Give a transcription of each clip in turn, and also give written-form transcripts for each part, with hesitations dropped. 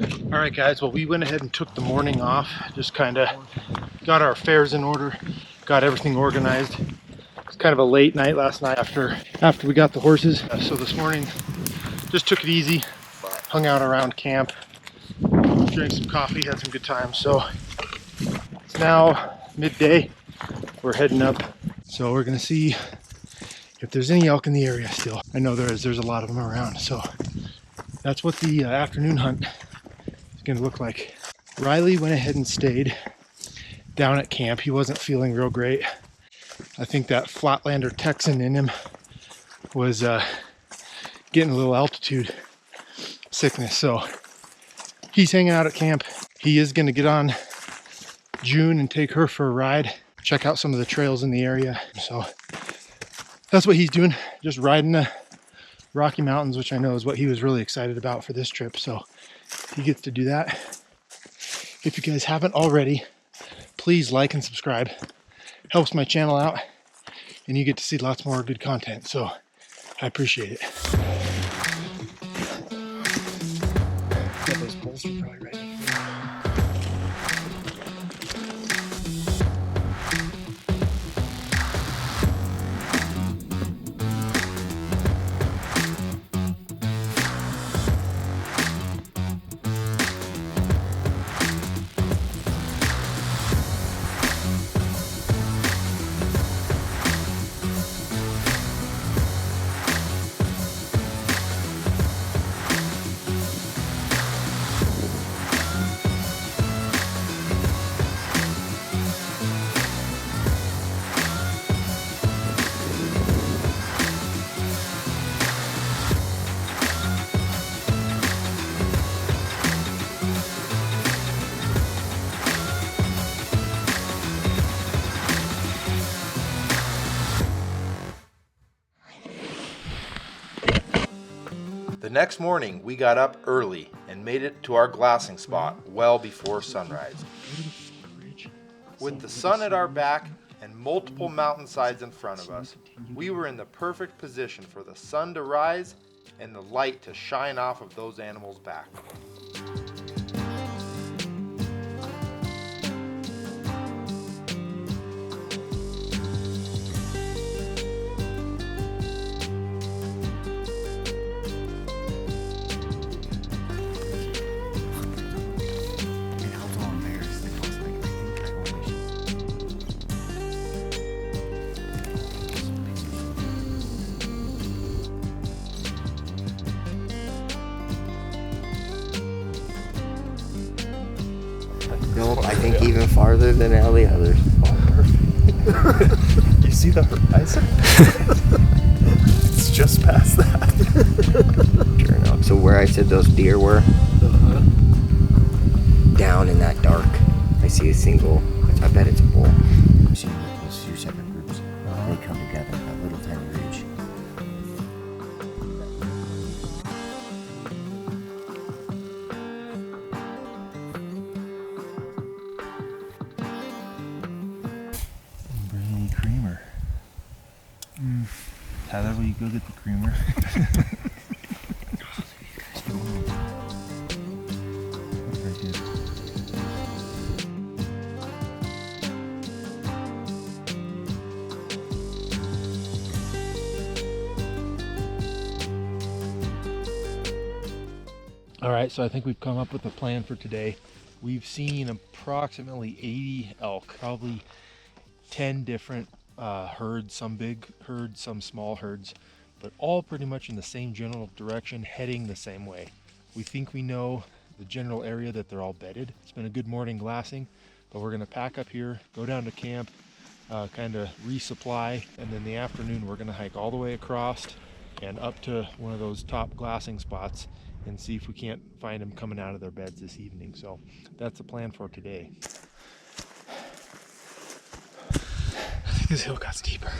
All right, guys, well, we went ahead and took the morning off, just kind of got our affairs in order, got everything organized. It's kind of a late night last night after we got the horses. So this morning, just took it easy, hung out around camp, drank some coffee, had some good times. So it's now midday, we're heading up. So we're gonna see if there's any elk in the area still. I know there's a lot of them around. So that's what the afternoon hunt is gonna look like. Riley went ahead and stayed down at camp. He wasn't feeling real great. I think that Flatlander Texan in him was getting a little altitude sickness. So he's hanging out at camp. He is gonna get on June and take her for a ride, check out some of the trails in the area. So that's what he's doing, just riding the Rocky Mountains, which I know is what he was really excited about for this trip. So he gets to do that. If you guys haven't already, please like and subscribe. Helps my channel out and you get to see lots more good content. So I appreciate it. Yeah, those poles are probably ready. The next morning, we got up early and made it to our glassing spot well before sunrise. With the sun at our back and multiple mountainsides in front of us, we were in the perfect position for the sun to rise and the light to shine off of those animals' back. Nope, I think even farther than all the others. Oh, perfect. You see the horizon? It's just past that. Sure enough. So where I said those deer were, down in that dark, I see a single, I bet it's a bull. I'm seeing those two separate groups. They come together in that little tiny ridge. Creamer. Tyler, will you go get the creamer? All right, so I think we've come up with a plan for today. We've seen approximately 80 elk, probably 10 different herds, some big herds, some small herds, but all pretty much in the same general direction, heading the same way. We think we know the general area that they're all bedded. It's been a good morning glassing, but we're gonna pack up here, go down to camp, kind of resupply, and then in the afternoon we're gonna hike all the way across and up to one of those top glassing spots and see if we can't find them coming out of their beds this evening. So that's the plan for today. I think this hill got steeper.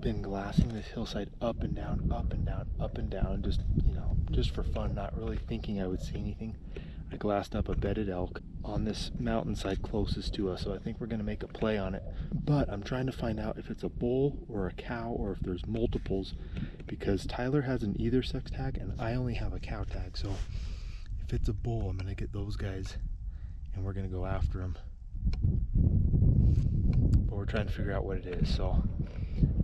Been glassing this hillside up and down, up and down, up and down, just, you know, just for fun, not really thinking I would see anything. I glassed up a bedded elk on this mountainside closest to us, so I think we're gonna make a play on it. But I'm trying to find out if it's a bull or a cow or if there's multiples, because Tyler has an either sex tag and I only have a cow tag. So if if it's a bull, I'm gonna get those guys and we're gonna go after him. But we're trying to figure out what it is. So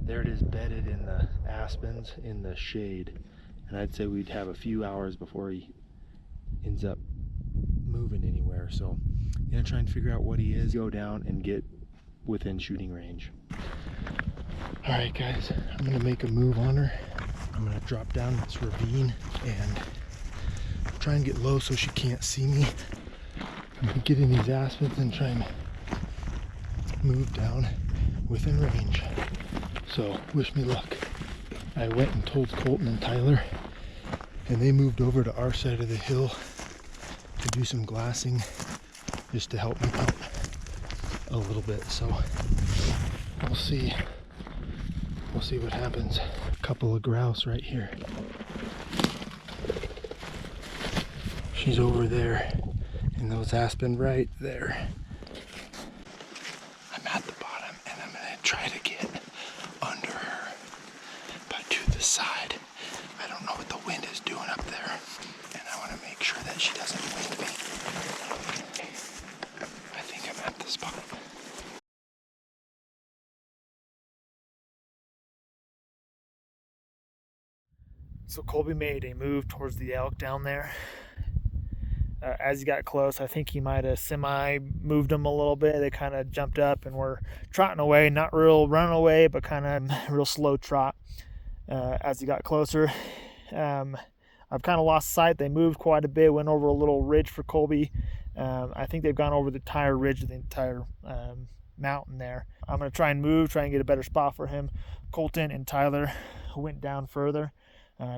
there it is, bedded in the aspens in the shade. And I'd say we'd have a few hours before he ends up moving anywhere. So I'm gonna try and figure out what he is, go down and get within shooting range. All right, guys, I'm gonna make a move on her. I'm gonna drop down this ravine and try and get low so she can't see me. I'm gonna get in these aspens and try and move down within range. So wish me luck. I went and told Kolton and Tyler, and they moved over to our side of the hill to do some glassing just to help me out a little bit. So we'll see. We'll see what happens. A couple of grouse right here. She's over there in those aspen right there. I'm at the bottom and I'm gonna try to get under her, but to the side. I don't know what the wind is doing up there, and I want to make sure that she doesn't wind me. I think I'm at the spot. So Colby made a move towards the elk down there. As he got close, I think he might have semi-moved them a little bit. They kind of jumped up and were trotting away, not real running away, but kind of real slow trot as he got closer. I've kind of lost sight. They moved quite a bit, went over a little ridge for Colby. I think they've gone over the entire ridge of the entire mountain there. I'm going to try and get a better spot for him. Kolton and Tyler went down further.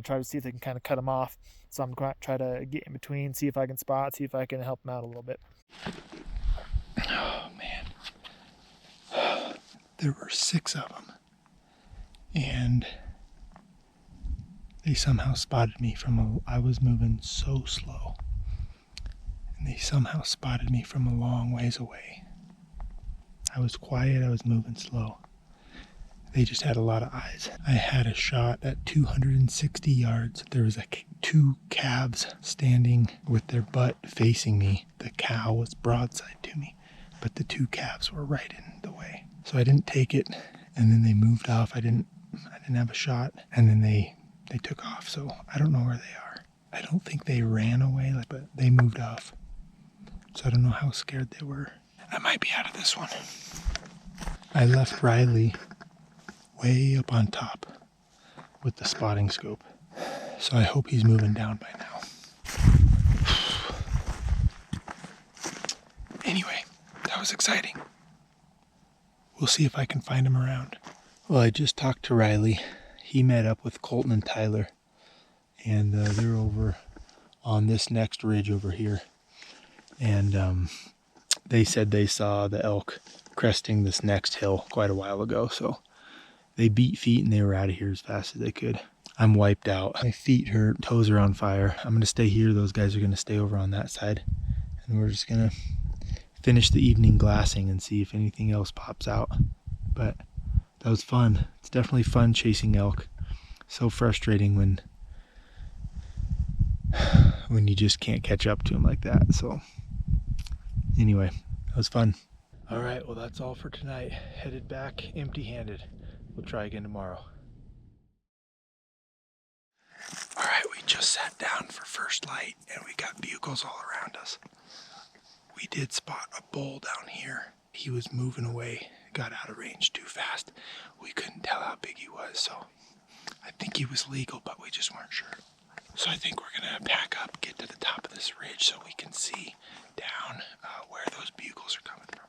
Try to see if they can kind of cut him off. So I'm going to try to get in between, see if I can spot, see if I can help him out a little bit. Oh, man. There were 6 of them. And they somehow spotted me I was moving so slow. And they somehow spotted me from a long ways away. I was quiet, I was moving slow. They just had a lot of eyes. I had a shot at 260 yards. There was 2 calves standing with their butt facing me. The cow was broadside to me, but the 2 calves were right in the way. So I didn't take it, and then they moved off. I didn't have a shot, and then they took off. So I don't know where they are. I don't think they ran away, but they moved off. So I don't know how scared they were. I might be out of this one. I left Riley way up on top with the spotting scope. So I hope he's moving down by now. Anyway, that was exciting. We'll see if I can find him around. Well, I just talked to Riley. He met up with Kolton and Tyler, and they're over on this next ridge over here. And they said they saw the elk cresting this next hill quite a while ago, so they beat feet and they were out of here as fast as they could. I'm wiped out. My feet hurt, toes are on fire. I'm gonna stay here. Those guys are gonna stay over on that side. And we're just gonna finish the evening glassing and see if anything else pops out. But that was fun. It's definitely fun chasing elk. So frustrating when you just can't catch up to them like that. So anyway, that was fun. All right, well, that's all for tonight. Headed back empty-handed. We'll try again tomorrow. All right, we just sat down for first light and we got bugles all around us. We did spot a bull down here. He was moving away, got out of range too fast. We couldn't tell how big he was, so I think he was legal, but we just weren't sure. So I think we're gonna pack up, get to the top of this ridge so we can see down where those bugles are coming from.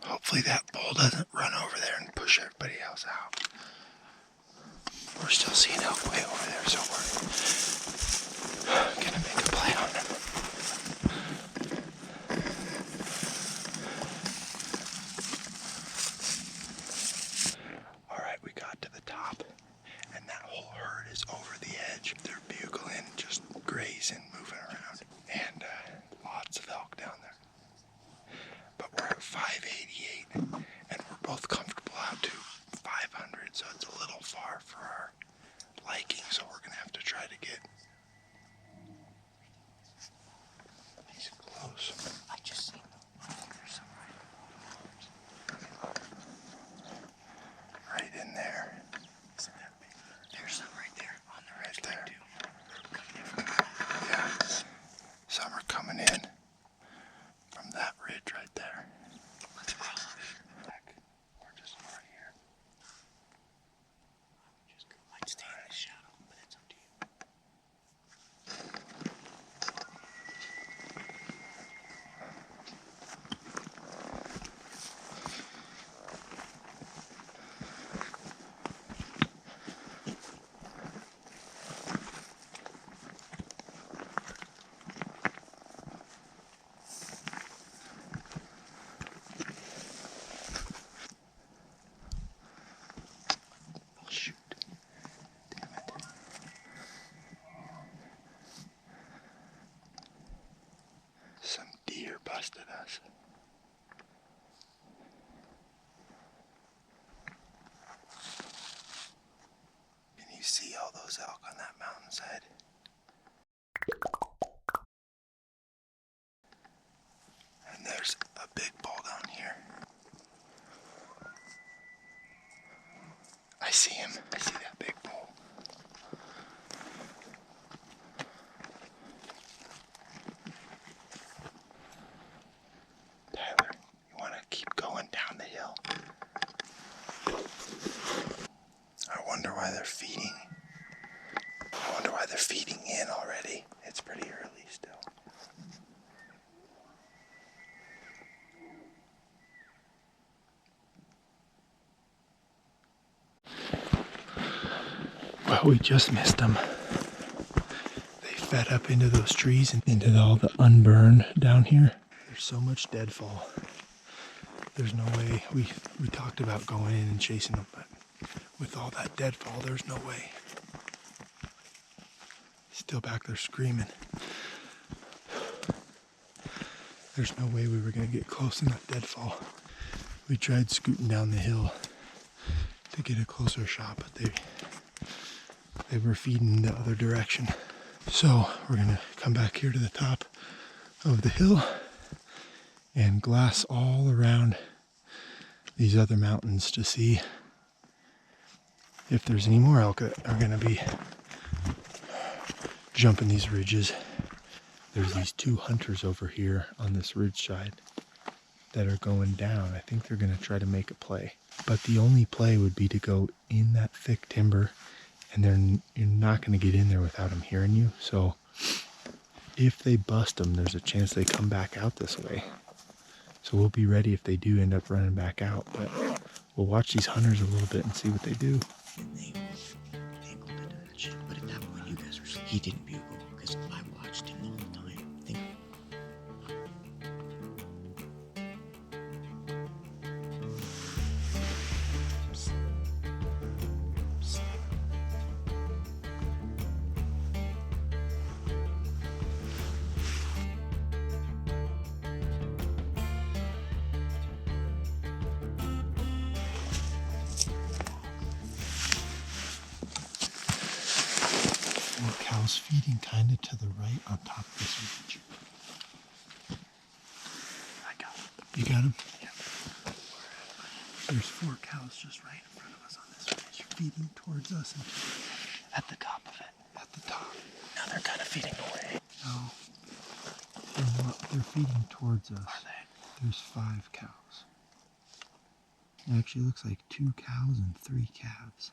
Hopefully that bull doesn't run over there and push everybody else out. We're still seeing elk way over there, so we're gonna make a play on them. All right, we got to the top, and that whole herd is over the edge. They're bugling, just grazing, moving around, and lots of elk down there. But we're at 588, and we're both comfortable out to 500, so it's a little far for our liking, so we're gonna have to try to get bested us. Can you see all those elk on that mountainside? And there's a big bull down here. I see him. I see that big bull. Tyler, you want to keep going down the hill? I wonder why they're feeding. I wonder why they're feeding in already. It's pretty early still. Well, we just missed them. They fed up into those trees and into all the unburned down here. There's so much deadfall. There's no way. We talked about going in and chasing them, but with all that deadfall, there's no way. Still back there screaming. There's no way we were going to get close in that deadfall. We tried scooting down the hill to get a closer shot, but they were feeding the other direction. So we're going to come back here to the top of the hill and glass all around these other mountains to see if there's any more elk that are going to be jumping these ridges. There's these two hunters over here on this ridge side that are going down. I think they're going to try to make a play. But the only play would be to go in that thick timber, and you're not going to get in there without them hearing you. So if they bust them, there's a chance they come back out this way. So we'll be ready if they do end up running back out. But we'll watch these hunters a little bit and see what they do. And they bugled into that shit. But at that point, you guys were asleep. He didn't bugle because I watched him the whole time. Think. Cows feeding kind of to the right on top of this ridge. I got him. You got him? Yeah. There's 4 cows just right in front of us on this ridge, feeding towards us and at the top of it. At the top. Now they're kind of feeding away. No. They're feeding towards us. Are they? There's 5 cows. It actually looks like 2 cows and 3 calves.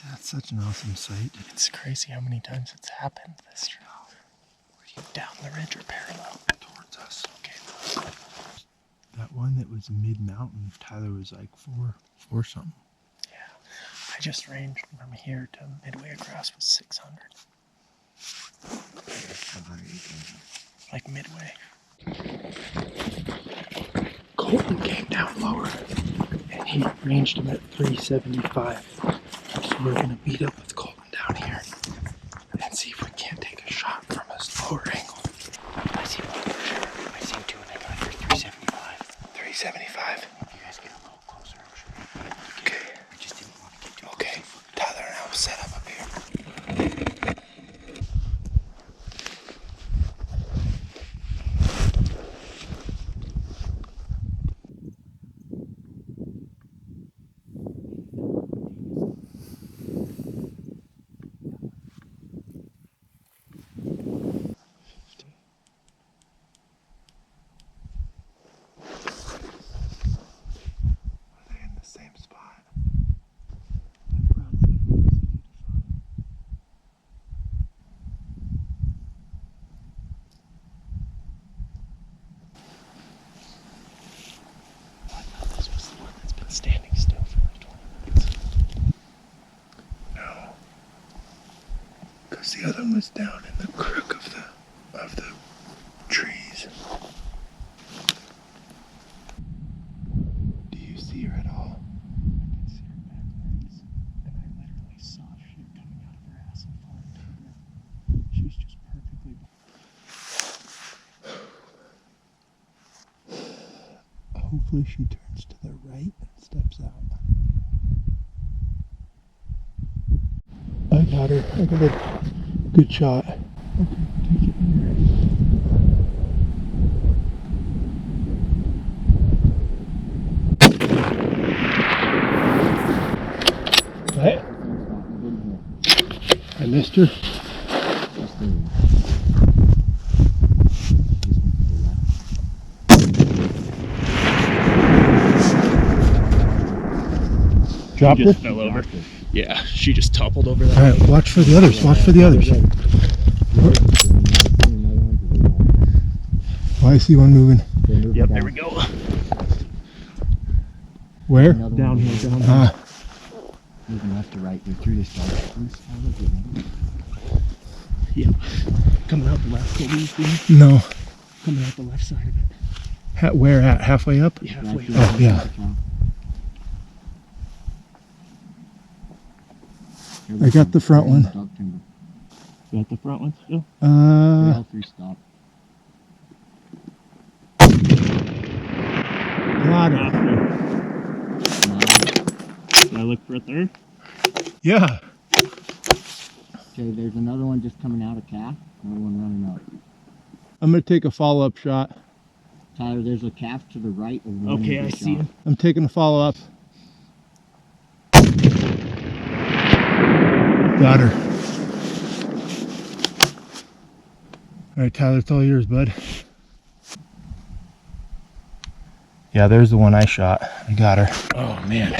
That's such an awesome sight. It's crazy how many times it's happened this trip. Down the ridge or parallel? Towards us. Okay. That one that was mid-mountain, Tyler was like 4 something. Yeah. I just ranged from here to midway across was 600. Like midway. Kolton came down lower and he ranged him at 375. So we're going to meet up with Kolton down here and see if we can't take a shot from a lower angle. I see one for sure. I see 2 and I got for 375. 375? If you guys get a little closer, I'm sure. Okay. I just didn't want to get too Okay. close. Tyler and I will set up here. Same spot. I thought this was the one that's been standing still for like 20 minutes. No. Because the other one was down in the crook of the trees. Do you see her at all? I can see her back legs, and I literally saw shit coming out of her ass and falling to the ground. She was just perfectly. hopefully she turns to the right and steps out. I got her. I got a good shot. Okay, take it when you're ready. Right. I missed her. Dropped her? Fell over. Yeah, she just toppled over that. Alright, watch for the others. Watch for the others. Oh, I see one moving. Yep, there we go. Where? Down here, down here. Ah, Moving left to right, they're through this dark spruce. Oh, look at me. Yep. Coming out the left, Colby, you see me? no. Coming out the left side of it. Where at? Halfway up? Yeah, halfway Right up. Oh, yeah. I got the front one. You got the front one still? All three stop. Got her. Can I look for a third? Yeah. Okay, there's another one just coming out of calf. Another one running up. I'm going to take a follow-up shot. Tyler, there's a calf to the right of the one Okay, you I just see shot. him. I'm taking a follow-up. Got her. All right, Tyler, it's all yours, bud. Yeah, there's the one I shot. I got her. Oh, man.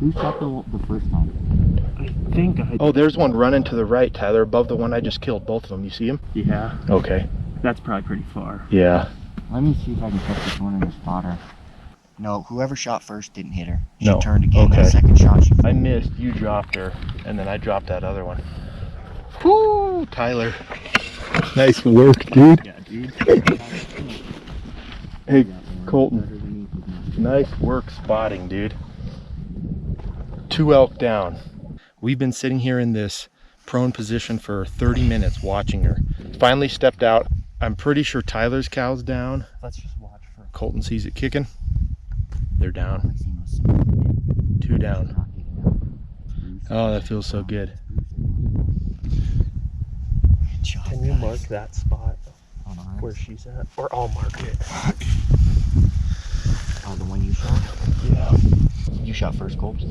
Who shot the first time? I think I... Oh, there's one running to the right, Tyler, above the one I just killed. Both of them. You see him? Yeah, Okay. that's probably pretty far. Yeah. Let me see if I can catch this one in the spotter. No, whoever shot first didn't hit her. She No. turned again. Okay. That second shot, she I missed. You dropped her, and then I dropped that other one. Whoo, Tyler. Nice work, dude. Yeah, dude. Hey, Colton. Nice work spotting, dude. 2 elk down. We've been sitting here in this prone position for 30 minutes watching her. Finally stepped out. I'm pretty sure Tyler's cow's down. Let's just watch for... Colton sees it kicking. They're down. 2 down. Oh, that feels so good. Good job, Can you guys. mark that spot On ours? where she's at? Or I'll mark it. Oh, the one you shot? Yeah. You shot first, Colts?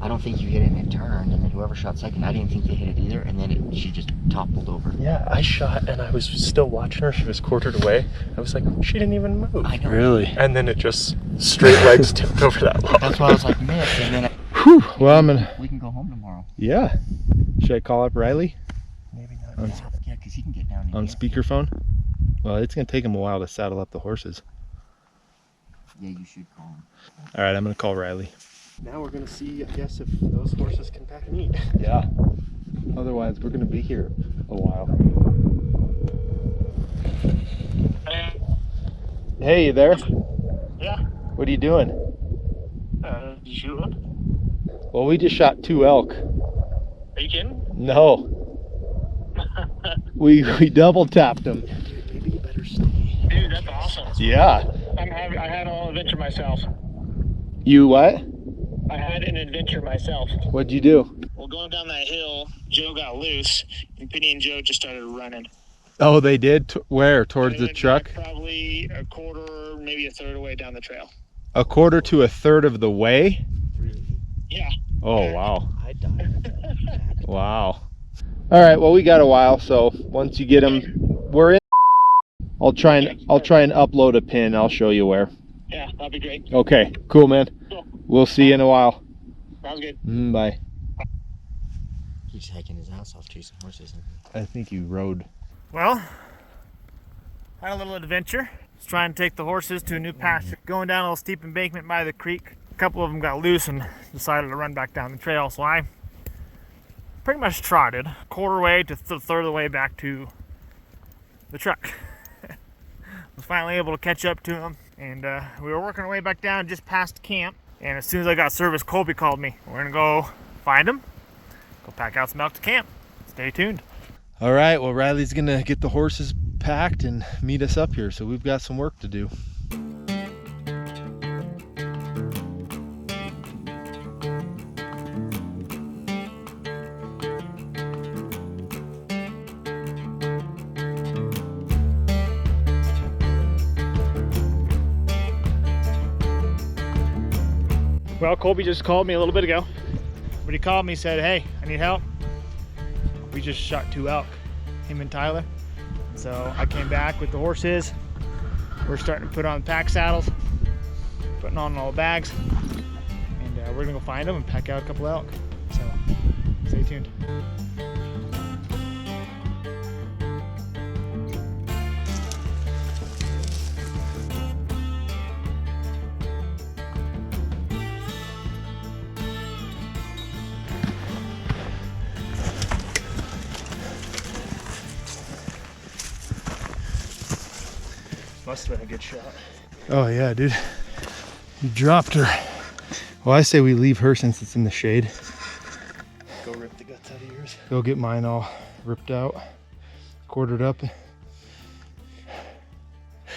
I don't think you hit it and it turned, and then whoever shot second, I didn't think they hit it either, and then she just toppled over. Yeah, I shot and I was still watching her. She was quartered away. I was like, she didn't even move. I know. Really? And then it just straight legs tipped over that log. That's why I was like, miss, and then Whew. Well, I'm gonna. we can go home tomorrow. Yeah. Should I call up Riley Maybe not. on, Yeah, because he can get down on here. speakerphone? Well, it's gonna take him a while to saddle up the horses. Yeah, you should call him. All right, I'm gonna call Riley. Now we're gonna see, I guess, if those horses can pack meat. Yeah. Otherwise, we're gonna be here a while. Hey, you there? Yeah. What are you doing? Shooting? Well, we just shot 2 elk. Are you kidding? No. we double tapped them. Maybe you better stay. Dude, that's awesome. Yeah. I had an adventure myself. You what? I had an adventure myself. What'd you do? Well, going down that hill, Joe got loose, and Penny and Joe just started running. Oh, they did? Where? Towards They the went truck? back probably a quarter, maybe a third of the way down the trail. A quarter to a third of the way? Yeah. Oh, wow. I died. Wow. All right, well, we got a while, so once you get them, we're in. I'll try and upload a pin. I'll show you where. Yeah, that'd be great. Okay, cool, man. Cool. We'll see you in a while. Sounds good. Bye. He's hiking his ass off chasing horses. I think you rode. Well, had a little adventure. Was trying to take the horses to a new pasture. Going down a little steep embankment by the creek. A couple of them got loose and decided to run back down the trail, so I pretty much trotted quarter way to the third of the way back to the truck. Was finally able to catch up to them, and we were working our way back down just past camp. And as soon as I got service, Colby called me. We're gonna go find them, go pack out some elk to camp. Stay tuned. All right, well, Riley's gonna get the horses packed and meet us up here, so we've got some work to do. Well, Colby just called me a little bit ago. But he called me, said, hey, I need help. We just shot 2 elk, him and Tyler. So I came back with the horses. We're starting to put on pack saddles, putting on all the bags, and we're gonna go find them and pack out a couple elk. So stay tuned. Must have been a good shot. Oh yeah, dude. You dropped her. Well, I say we leave her since it's in the shade. Go rip the guts out of yours. Go get mine all ripped out, quartered up.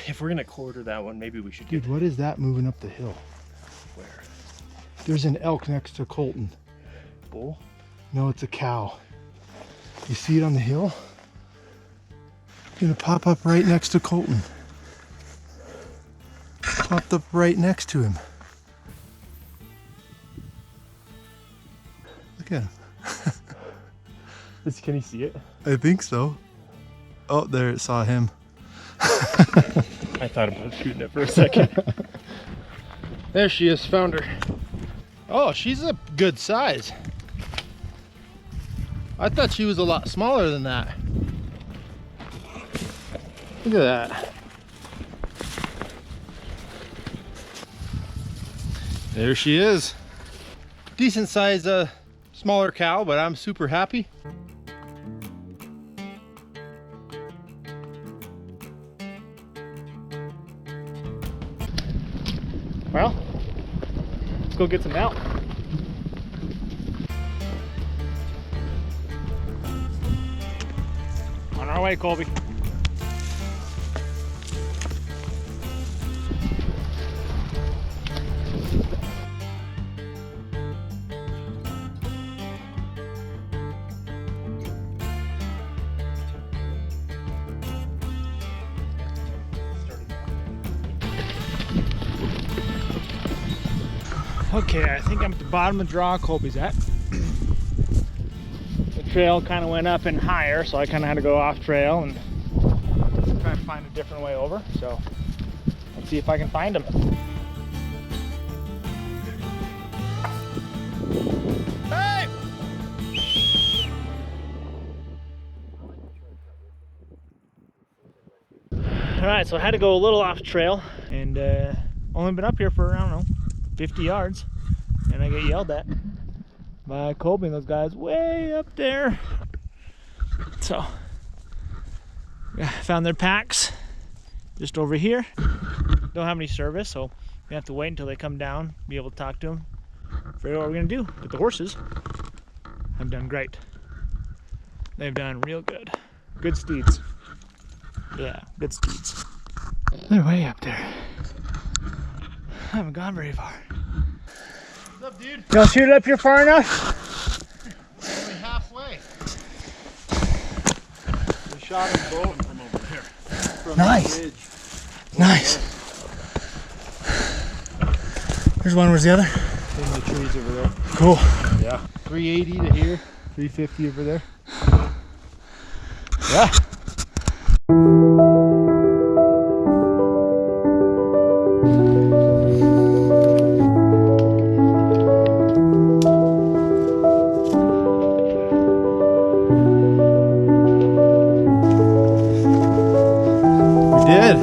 If we're gonna quarter that one, maybe we should get. Dude, what is that moving up the hill? Where? There's an elk next to Kolton. Bull? No, it's a cow. You see it on the hill? It's gonna pop up right next to Kolton. Popped up right next to him. Look at him. Can you see it? I think so. Oh, there, it saw him. I thought about shooting it for a second. There she is, found her. Oh, she's a good size. I thought she was a lot smaller than that. Look at that. There she is. Decent size, smaller cow, but I'm super happy. Well, let's go get some elk. On our way, Colby. Okay, I think I'm at the bottom of the draw Colby's at. The trail kind of went up and higher, so I kind of had to go off trail and try to find a different way over. So let's see if I can find him. Hey! All right, so I had to go a little off trail and only been up here for, I don't know, 50 yards, and I get yelled at by Colby and those guys way up there. So I found their packs just over here. Don't have any service, so we have to wait until they come down, be able to talk to them, figure out what we're gonna do. But the horses have done great. They've done real good. Good steeds. Yeah, good steeds. They're way up there. I haven't gone very far. What's up, dude? You want to shoot it up here far enough? Only halfway. We shot him both from over here. From Nice. the ridge. Nice. There's one. Where's the other? In the trees over there. Cool. Yeah. 380 to here, 350 over there. Yeah. We did.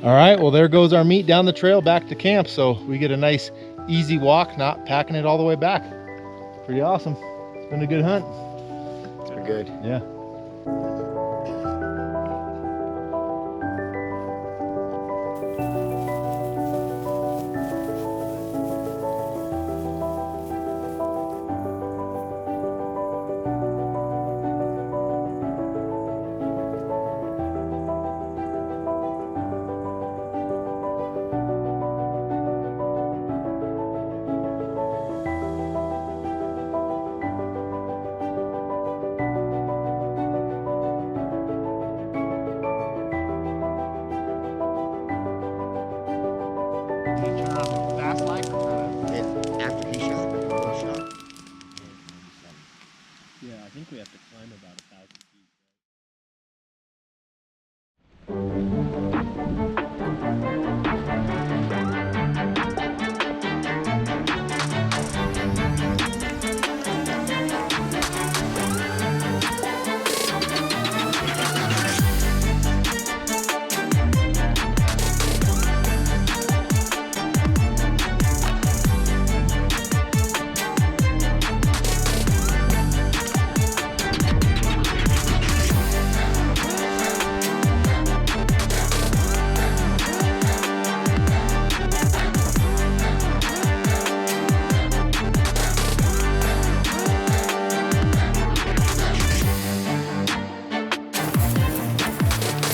All right, well, there goes our meat down the trail back to camp. So we get a nice easy walk, not packing it all the way back. Pretty awesome. It's been a good hunt. It's been good. Yeah. After he shot, he shot. Yeah, I think we have to climb about 1,000 feet.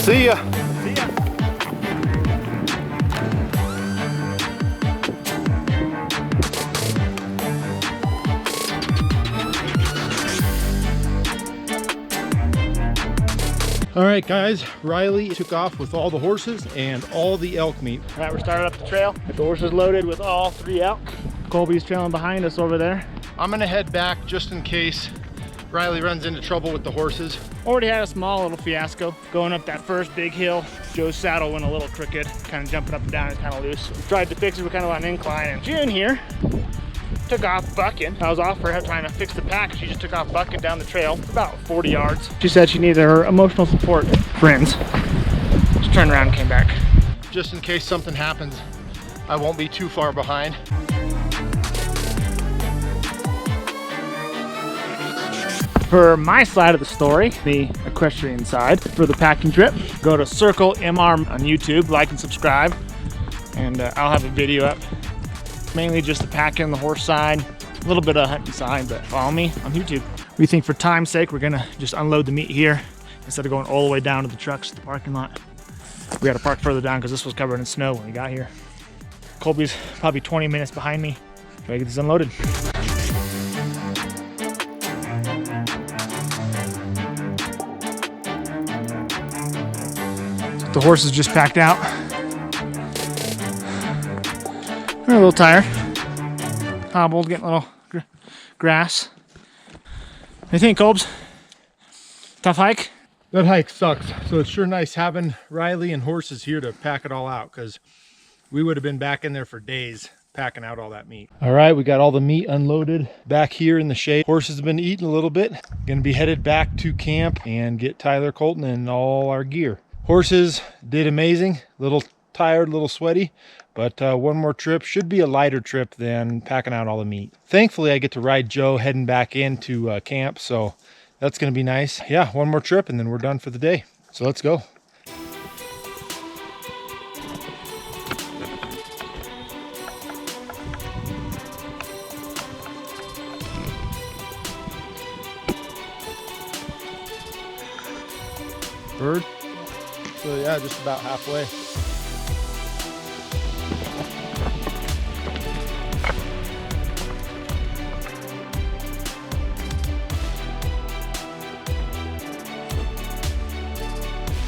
See ya. All right, guys, Riley took off with all the horses and all the elk meat. All right, we're starting up the trail. The horses loaded with all 3 elk. Colby's trailing behind us over there. I'm gonna head back just in case Riley runs into trouble with the horses. Already had a small little fiasco going up that first big hill. Joe's saddle went a little crooked, kind of jumping up and down and kind of loose. Tried to fix it, we're kind of on an incline, and June here took off bucking. I was off for her trying to fix the pack. She just took off bucking down the trail about 40 yards. She said she needed her emotional support friends. She turned around and came back. Just in case something happens, I won't be too far behind. For my side of the story, the equestrian side, for the packing trip, go to Circle MR on YouTube, like and subscribe, and I'll have a video up. Mainly just the packing, the horse side, a little bit of hunting side, but follow me on YouTube. We think for time's sake, we're gonna just unload the meat here instead of going all the way down to the trucks at the parking lot. We had to park further down because this was covered in snow when we got here. Colby's probably 20 minutes behind me. Try to get this unloaded. The horses just packed out. They're a little tired. Hobbled, getting a little grass. What do you think, Colbs? Tough hike? That hike sucks. So it's sure nice having Riley and horses here to pack it all out, because we would have been back in there for days packing out all that meat. All right, we got all the meat unloaded back here in the shade. Horses have been eating a little bit. Gonna be headed back to camp and get Tyler, Kolton, and all our gear. Horses did amazing. A little tired, a little sweaty, but one more trip. Should be a lighter trip than packing out all the meat. Thankfully, I get to ride Joe heading back into camp, so that's gonna be nice. Yeah, one more trip and then we're done for the day. So let's go. Bird? So yeah, just about halfway.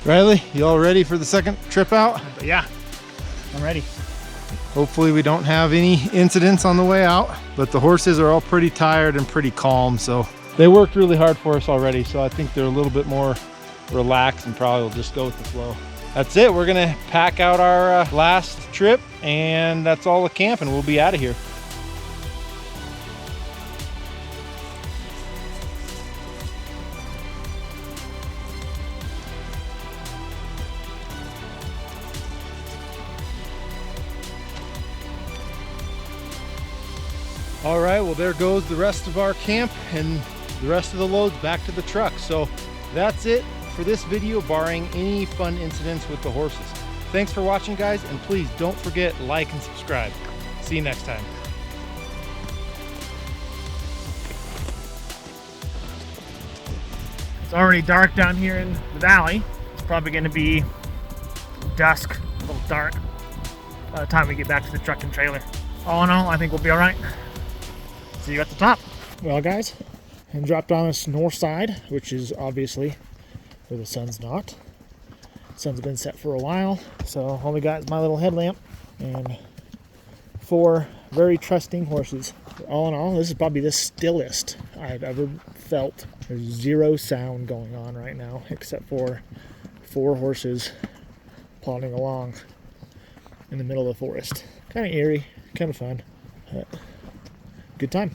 Riley, you all ready for the second trip out? But yeah, I'm ready. Hopefully we don't have any incidents on the way out, but the horses are all pretty tired and pretty calm, so they worked really hard for us already, so I think they're a little bit more relaxed and probably will just go with the flow. That's it. We're gonna pack out our last trip, and that's all the camp, and we'll be out of here. All right, well, there goes the rest of our camp and the rest of the loads back to the truck. So that's it for this video, barring any fun incidents with the horses. Thanks for watching, guys, and please don't forget, like and subscribe. See you next time. It's already dark down here in the valley. It's probably going to be dusk, a little dark by the time we get back to the truck and trailer. All in all, I think we'll be all right. See you at the top. Well, guys, I dropped on this north side, which is obviously where the sun's not. The sun's been set for a while, so all we got is my little headlamp and 4 very trusting horses. All in all, this is probably the stillest I've ever felt. There's 0 sound going on right now, except for 4 horses plodding along in the middle of the forest. Kind of eerie, kind of fun, but good time.